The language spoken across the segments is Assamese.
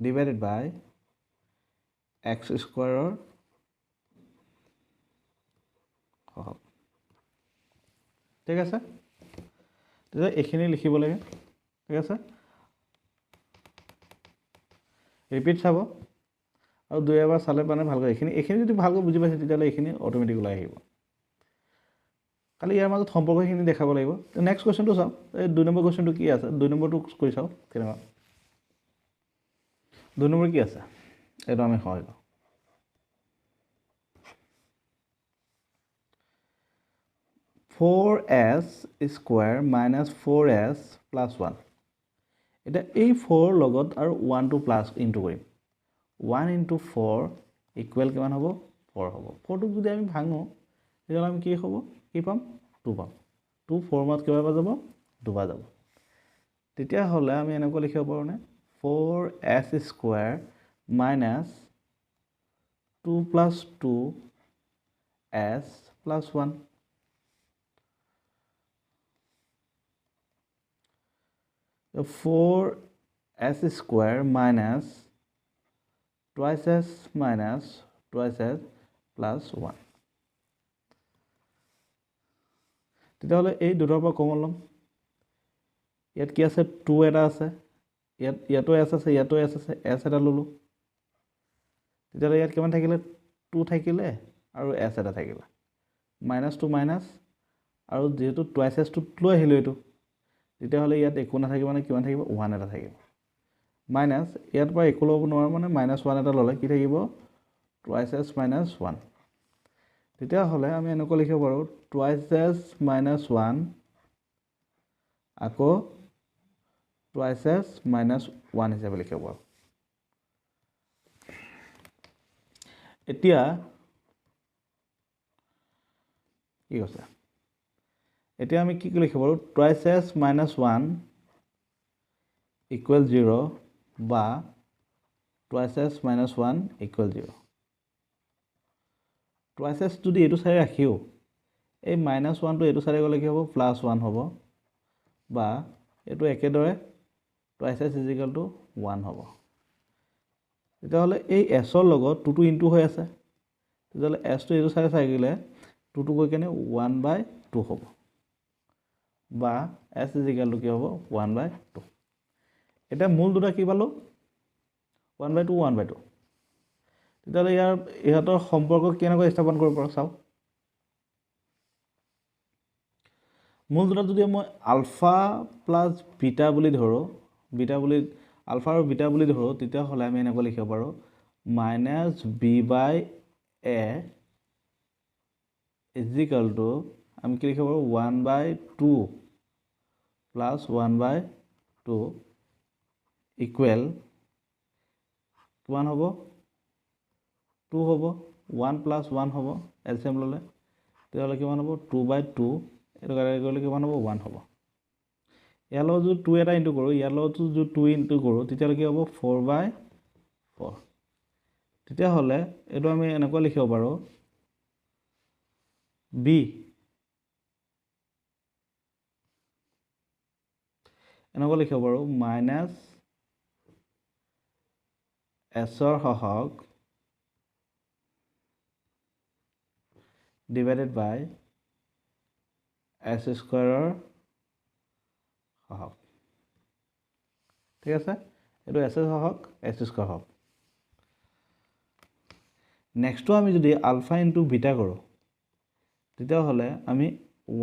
ডিভাইডেড বাই এক্স স্কুৱাৰৰ সহগ ঠিক আছে তেতিয়া এইখিনি লিখিব লাগে ঠিক আছে ৰিপিট চাব আৰু দুই এবাৰ চালে মানে ভালকৈ এইখিনি যদি ভালকৈ বুজি পাইছে তেতিয়াহ'লে এইখিনি অট'মেটিক ওলাই আহিব খালি ইয়াৰ মাজত সম্পৰ্কখিনি দেখাব লাগিব নেক্সট কুৱেশ্যনটো চাওঁ এই 2 নম্বৰ কুৱেশ্যনটো কি আছে 2 নম্বৰটো কৰি চাওঁ কেনেকুৱা 2 নম্বৰ কি আছে এইটো আমি সহায় কৰোঁ 4s square minus 4s plus 1 এতিয়া এই 4 লগত আৰু 1 টো প্লাছ ইনটু কৰিম 1 ইনটু 4 ইকুৱেল কিমান হ'ব 4 হ'ব 4 টোক যদি আমি ভাঙো তেতিয়াহ'লে আমি কি হ'ব কি পাম 2 পাম 2 4 মাত কিবা যাব দুবাৰ যাব তেতিয়াহ'লে আমি এনেকৈ লিখিব পাৰোঁনে 4s square minus 2 plus 2s plus 1 4s square minus twice s minus twice s plus 1 তেতিয়াহ'লে এই দুটাৰ পৰা কমন ল'ম ইয়াত কি আছে 2 এটা আছে ইয়াতো s আছে ইয়াতো s আছে s এটা ল'লোঁ তেতিয়াহ'লে ইয়াত কিমান থাকিলে 2 থাকিলে আৰু s এটা থাকিলে মাইনাছ 2 মাইনাছ আৰু যেহেতু টুৱাইচ s টো লৈ আহিলোঁ এইটো তেতিয়াহ'লে ইয়াত একো নাথাকিব মানে কিমান থাকিব 1 এটা থাকিব মাইনাছ ইয়াৰ পৰা একো ল'ব নোৱাৰোঁ মানে -1 এটা ল'লে কি থাকিব টুৱাইচ s মাইনাছ 1 তেতিয়াহ'লে আমি এনেকৈ লিখিব পাৰোঁ টুৱাইচ s মাইনাছ 1 আকৌ টুৱাইচ s মাইনাছ 1 হিচাপে লিখিব পাৰোঁ এতিয়া কি কৈছে এতিয়া আমি কি লিখিব পাৰোঁ টুৱাইচ s মাইনাছ 1 ইকুৱেল 0 বা twice s minus 1 equal 0 twice s যদি এইটো চাইডে ৰাখিও এই মাইনাছ 1 টো এইটো চাইডে গ'লে কি হ'ব প্লাছ 1 হ'ব বা এইটো একেদৰে টুৱাইচ s ইজিকেল টু 1 হ'ব তেতিয়াহ'লে এই s ৰ লগত 2 টো ইনটু হৈ আছে তেতিয়াহ'লে s টো এইটো চাইডে থাকিলে 2 টো গৈ কেনে 1/2 হ'ব বা s ইজিকেল টু কি হ'ব 1/2 এতিয়া মূল দুটা কি পালোঁ 1/2 1/2 তেতিয়াহ'লে ইহঁতৰ সম্পৰ্ক কেনেকৈ স্থাপন কৰিব পাৰোঁ চাওক মূল দুটা যদি মই আলফা প্লাছ বিটা বুলি ধৰোঁ আলফা আৰু বিটা বুলি ধৰোঁ তেতিয়াহ'লে আমি এনেকৈ লিখিব পাৰোঁ -b/a ইজিকেল টু আমি কি লিখিব পাৰোঁ 1/2 প্লাছ 1/2 ইকুৱেল কিমান হ'ব 2 হ'ব 1 প্লাছ 1 হ'ব এলচিএম ল'লে তেতিয়াহ'লে কিমান হ'ব 2/2 এইটো কাটি গ'লে কিমান হ'ব 1 হ'ব ইয়াৰ লগত যদি 2 এটা ইনটু কৰোঁ ইয়াৰ লগত যদি 2 ইনটু কৰোঁ তেতিয়াহ'লে কি হ'ব 4/4 তেতিয়াহ'লে এইটো আমি এনেকৈ লিখিব পাৰোঁ b এনেকৈ লিখিব পাৰোঁ মাইনাছ s ৰ সহগ ডিভাইডেড বাই s স্কোৱাৰৰ সহগ ঠিক আছে এইটো s সহগ s স্কোৱাৰ সহগ নেক্সটটো আমি যদি আলফা ইনটু বিটা কৰোঁ তেতিয়াহ'লে আমি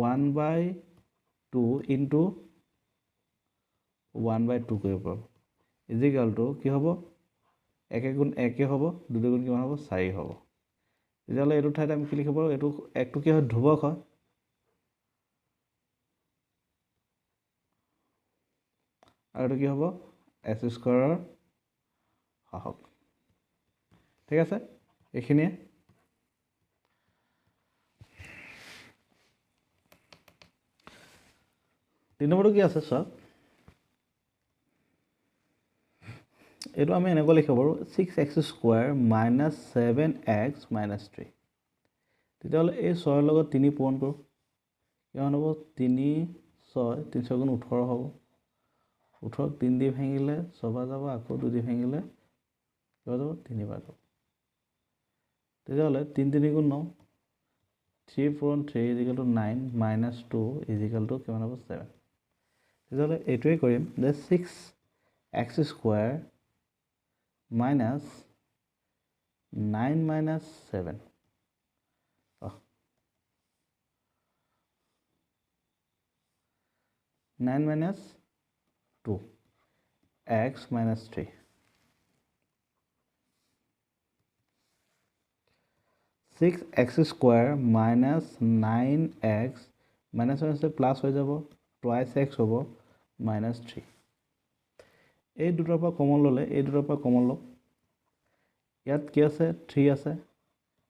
1/2 ইনটু 1/2 কৰিব পাৰোঁ ইজিকেল টু কি হ'ব 1 গুণ 1 হ'ব 2 গুণ কিমান হ'ব 4 হ'ব তেতিয়াহ'লে এইটো ঠাইত আমি কি লিখিব পাৰোঁ এইটো একটো কি হয় ধ্ৰুৱক হয় আৰু এইটো কি হ'ব s স্কোৱাৰৰ সহগ ঠিক আছে এইখিনিয়ে তিন নম্বৰটো কি আছে চাওক এইটো আমি এনেকৈ লিখিব পাৰোঁ 6x square minus 7x minus 3 তেতিয়াহ'লে এই 6 ৰ লগত 3 পূৰণ কৰোঁ কিমান হ'ব 3 6 3 গুণ 18 হ'ব 18 3 দি ভাঙিলে 6 যাব আকৌ 2 দি ভাঙিলে কিমান যাব 3 বাৰ যাব তেতিয়াহ'লে 3 3 গুণ 9 3 4 3 equal to 9 minus 2 equal to কিমান হ'ব 7 তেতিয়াহ'লে এইটোৱে কৰিম যে 6x square minus 9 minus 7 9 minus 2 x minus 3 6x square minus 9x minus 1 से plus हो जाबो twice x होबो minus 3 এই দুটাৰ পৰা কমন ললে এই দুটাৰ পৰা কমন ল ইয়াত কি আছে 3 আছে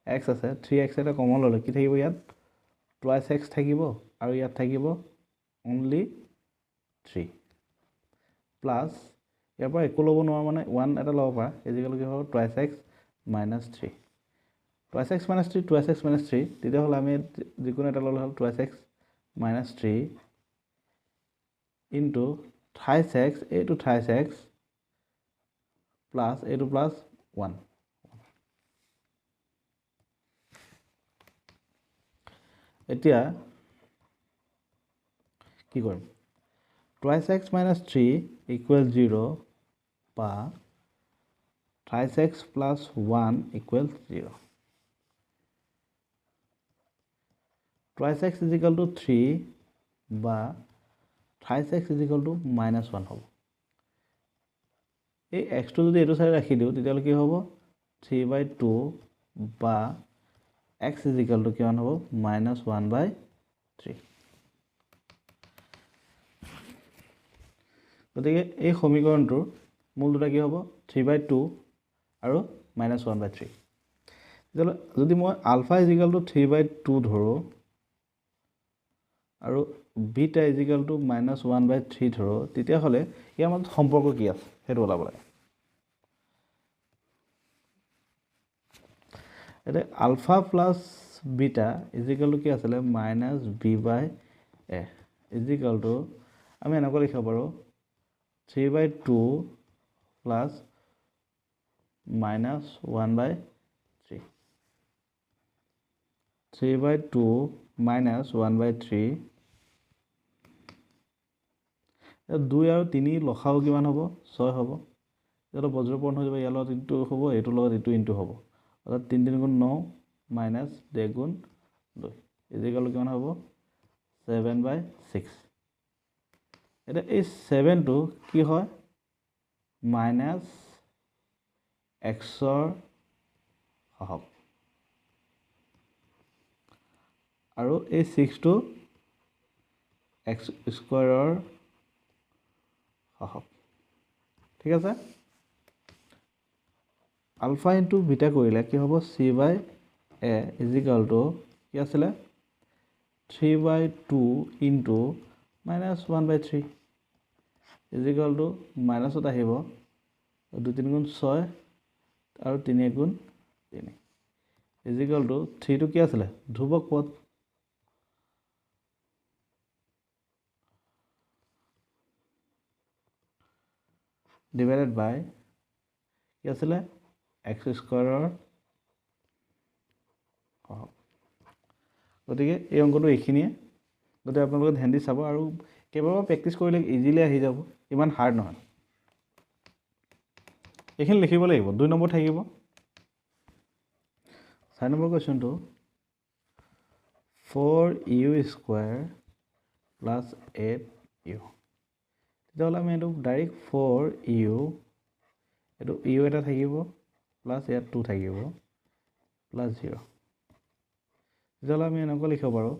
x আছে 3x এটা কমন ললে কি থাকিব ইয়াত twice x থাকিব আৰু ইয়াত থাকিব only 3 প্লাস ইয়াৰ পৰা একো ল'ব নোৱাৰো মানে 1 এটা ল'ব পাৰা ইজিকেল কি হ'ব twice x minus 3 twice x minus 3 twice x minus 3 তেতিয়া হলে আমি যিকোনো এটা ল'লে হ'ল twice x minus 3 into thrice x a to thrice x plus a to plus 1 এতিয়া কি কৰিম twice x minus 3 equal 0 বা thrice x plus 1 equal 0 twice x is equal to 3 বা thrice x is equal to minus 1 হ'ব এই x টো যদি এটো সাইড ৰাখি দিও তেতিয়ালে কি হ'ব 3/2 বা x is equal to কিমান হ'ব -1/3 গতিকে এই সমীকৰণটোৰ মূল দুটা কি হ'ব 3/2 আৰু -1/3 যদি মই আলফা is equal to 3/2 ধৰো আৰু বিটা is equal to -1/3 ধৰো তেতিয়া হলে ইয়াৰ মাজত সম্পৰ্ক কি আছে হেতু ওলাব লাগে এতে alpha plus beta is equal to কি আছে -b/a is equal to আমি এনেকৈ লিখিব পাৰো 3/2 plus -1/3 3/2 minus 1/3 2 আৰু 3 লখাও কিমান হ'ব 6 হ'ব এটা বজ্ৰপূৰ্ণ হৈ যাব ইয়াৰ লগত ইনটু হ'ব এটো লগত ইনটু ইনটু হ'ব অৰ্থাৎ 3 3 গুণ 9 minus 2 গুণ 2 ইজিকেল কিমান হ'ব 7/6 এটা এই 7 টো কি হয় মাইনাস x ৰ হহক আৰু এই 6 টো x স্কয়াৰৰ হহক ঠিক আছে আলফা ইনটু বিটা কৰিলে কি হ'ব c/a = কি আছিল 3/2 ইনটু -1/3 = মাইনাসত আহিব 2 3 গুণ 6 আৰু 3 গুণ 3 3 টো কি আছিল ধ্ৰুবক পদ divided by কি আছিল x স্কয়াৰৰ গতিকে এই অংকটো এইখিনিয়ে গতিকে আপোনালোকে ধ্যান দি চাব আৰু কেৱল প্ৰেক্টিস কৰিলে ইজিলি আহি যাব ইমান হাৰ্ড নহয় এইখিনি লিখিব লাগিব 2 নম্বৰ থাকিব 4 number কোৱেশ্চনটো 4u square plus 8u তেতিয়াহ'লে আমি এটো ডাইৰেক্ট 4u এটো u এটা থাকিব প্লাস ইয়াত 2 থাকিব প্লাস 0 তেতিয়াহ'লে আমি এনেকৈ লিখিব পাৰো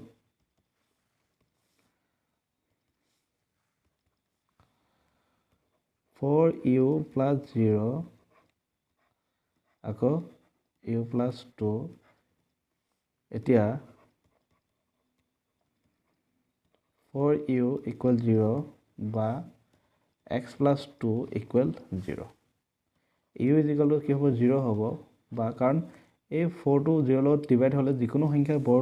4u plus 0 আকৌ u plus 2 এতিয়া 4u equal 0 বা x plus 2 equal 0 u is equal to কি হ'ব 0 হ'ব বা কাৰণ এই 4 টো 0 লগত ডিভাইড হলে যিকোনো সংখ্যাৰ বৰ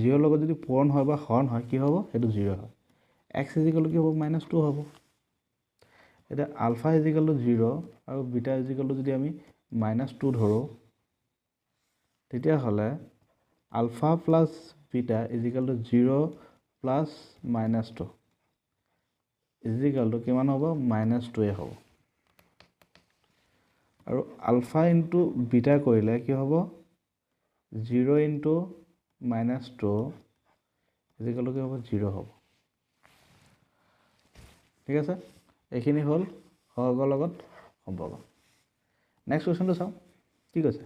0 লগত যদি পূৰণ হয় বা হৰণ হয় কি হ'ব হেতু 0 হয় x is equal to কি হ'ব -2 হ'ব এটা আলফা is equal to 0 আৰু বিটা is equal to যদি আমি -2 ধৰোঁ তেতিয়াহ'লে alpha plus beta is equal to 0 plus -2 is equal to কিমান হ'ব -2 হ'ব আৰু আলফা ইনটু বিটা কৰিলে কি হ'ব 0 ইনটু -2 ইজ ইকুৱেল টু কি হ'ব 0 হ'ব ঠিক আছে এইখিনি হ'ল সহগৰ লগত সম্পৰ্ক নেক্সট কুৱেশ্যনটো চাওঁ কি কৈছে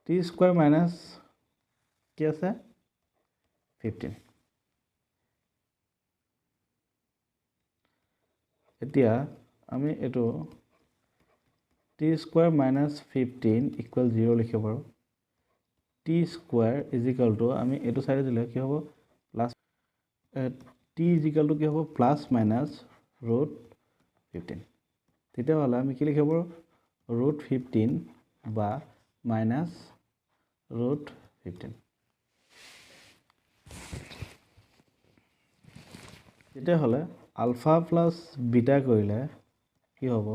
টি স্কোৱাৰ মাইনাছ কি আছে 15 এতিয়া আমি এইটো টি স্কোৱাৰ মাইনাছ 15 ইকুৱেল 0 লিখিব পাৰোঁ T square is equal two আমি এইটো চাইডে দিলে কি হ'ব plus T is equal to কি হ'ব প্লাছ মাইনাছ ৰুট 15 তেতিয়াহ'লে আমি কি লিখিব পাৰোঁ ৰুট 15 বা মাইনাছ ৰুট 15 তেতিয়াহ'লে আলফা প্লাছ বিটা কৰিলে কি হ'ব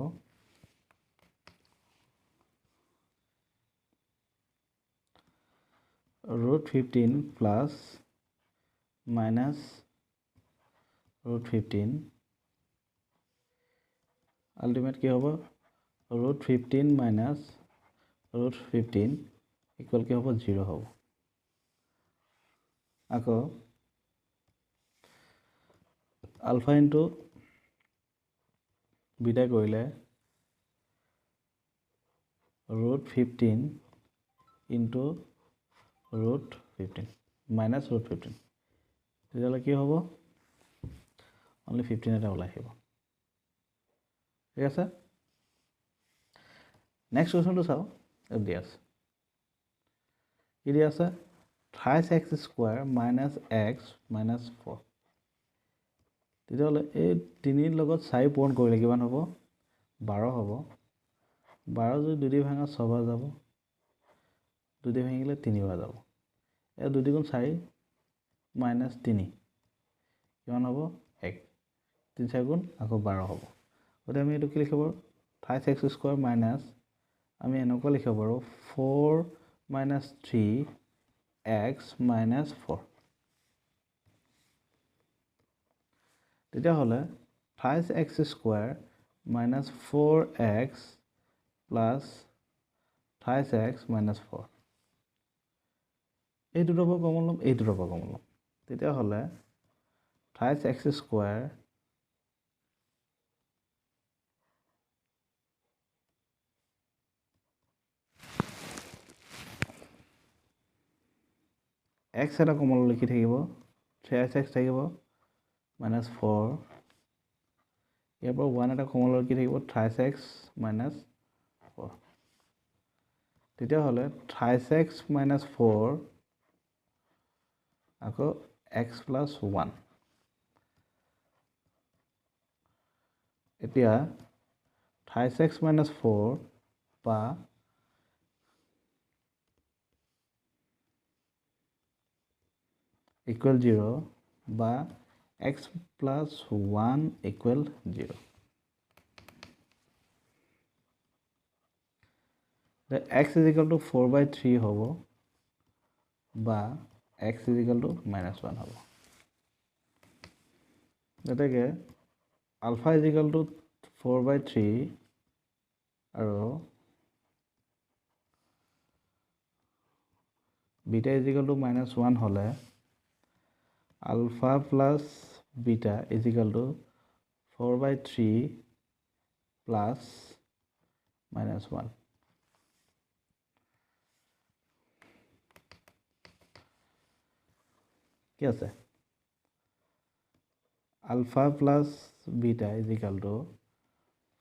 root 15 plus minus root 15 ultimate কি হ'ব ৰুট 15 মাইনাছ ৰুট 15 ইকুৱেল কি হ'ব 0 হ'ব আকৌ আলফা ইনটু বিটা কৰিলে root 15 into root 15 minus root 15 তেতিয়াহ'লে কি হ'ব অনলি 15 এটা ওলাই আহিব ঠিক আছে নেক্সট কুৱেশ্যনটো চাওঁ দি আছে কি দি আছে 28x square minus x minus 4 তেতিয়াহ'লে এই 3ৰ লগত 4 পূৰণ কৰিলে কিমান হ'ব 12 হ'ব 12 যদি 2 দি ভাঙা 6 বাৰ যাব 2 দি ভাঙিলে 3 বাৰ যাব এই 2 গুণ 4 মাইনাছ 3 কিমান হ'ব 1 3 4 গুণ আকৌ 12 হ'ব গতিকে আমি এইটো কি লিখিব পাৰোঁ 28x স্কোৱাৰ মাইনাছ আমি এনেকুৱা লিখিব পাৰোঁ 4 মাইনাছ 3x মাইনাছ 4 তেতিয়াহ'লে 28x square minus 4x plus 28x minus 4 এই দুটাৰ পৰা কমন ল'ম এই দুটাৰ পৰা কমন ল'ম তেতিয়াহ'লে 28x স্কোৱাৰ x এটা কমন লিখি থাকিব 3x থাকিব মাইনাছ 4 ইয়াৰ পৰা 1 এটা কমন লিখি থাকিব 28x মাইনাছ 4 তেতিয়াহ'লে 28x মাইনাছ 4 আকৌ x প্লাছ 1 এতিয়া 28x মাইনাছ 4 বা ইকুৱেল 0 বা x plus 1 equal 0 x is equal to 4/3 হ'ব বা x ইজ ইকুৱেল টু -1 হ'ব গতিকে আলফা ইজ ইকুৱেল টু 4/3 আৰু বিটা ইজ ইকুৱেল টু -1 হ'লে alpha plus beta is equal to 4/3 plus -1 কি আছে alpha plus beta is equal to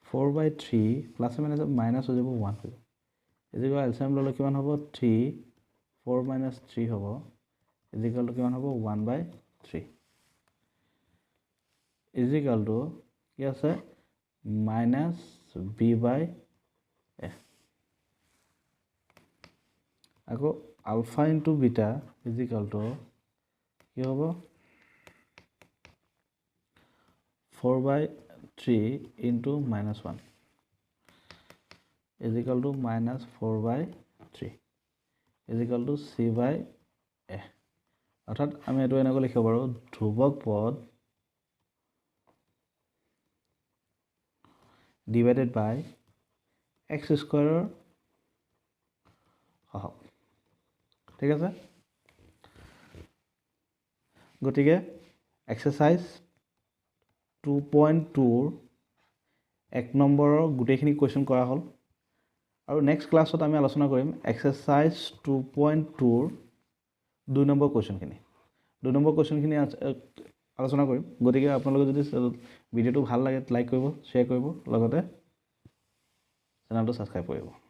4/3 plus minus হৈ যাব 1 হৈ যাব ইজ ইকুৱেল এলচিয়াম ল'লে কিমান হ'ব 3 4 - 3 হ'ব ইজ ইকুৱেল টু কিমান হ'ব 1/3 ইজ ইকুৱেল টু কি আছে মাইনাছ b/a আকৌ alpha into beta is equal to কি হ'ব 4/3 into -1 is equal to minus 4/3 is equal to c/a অৰ্থাৎ আমি এটো এনেকৈ লিখিব পাৰো ধ্ৰুৱক পদ divided by x square সহগ ঠিক আছে গতিকে এক্সাৰসাইজ 2.2 এক নম্বৰৰ গুটেইখিনি কোৱেশ্চন কৰা হ'ল আৰু নেক্সট ক্লাছত আমি আলোচনা কৰিম এক্সাৰসাইজ 2.2 ৰ 2 নম্বৰ কোৱেশ্চনখিনি 2 নম্বৰ কোৱেশ্চনখিনি আলোচনা কৰিম গতিকে আপোনালোকে যদি ভিডিওটো ভাল লাগে লাইক কৰিব শ্বেয়াৰ কৰিব লগতে চেনেলটো সাবস্ক্ৰাইব কৰিব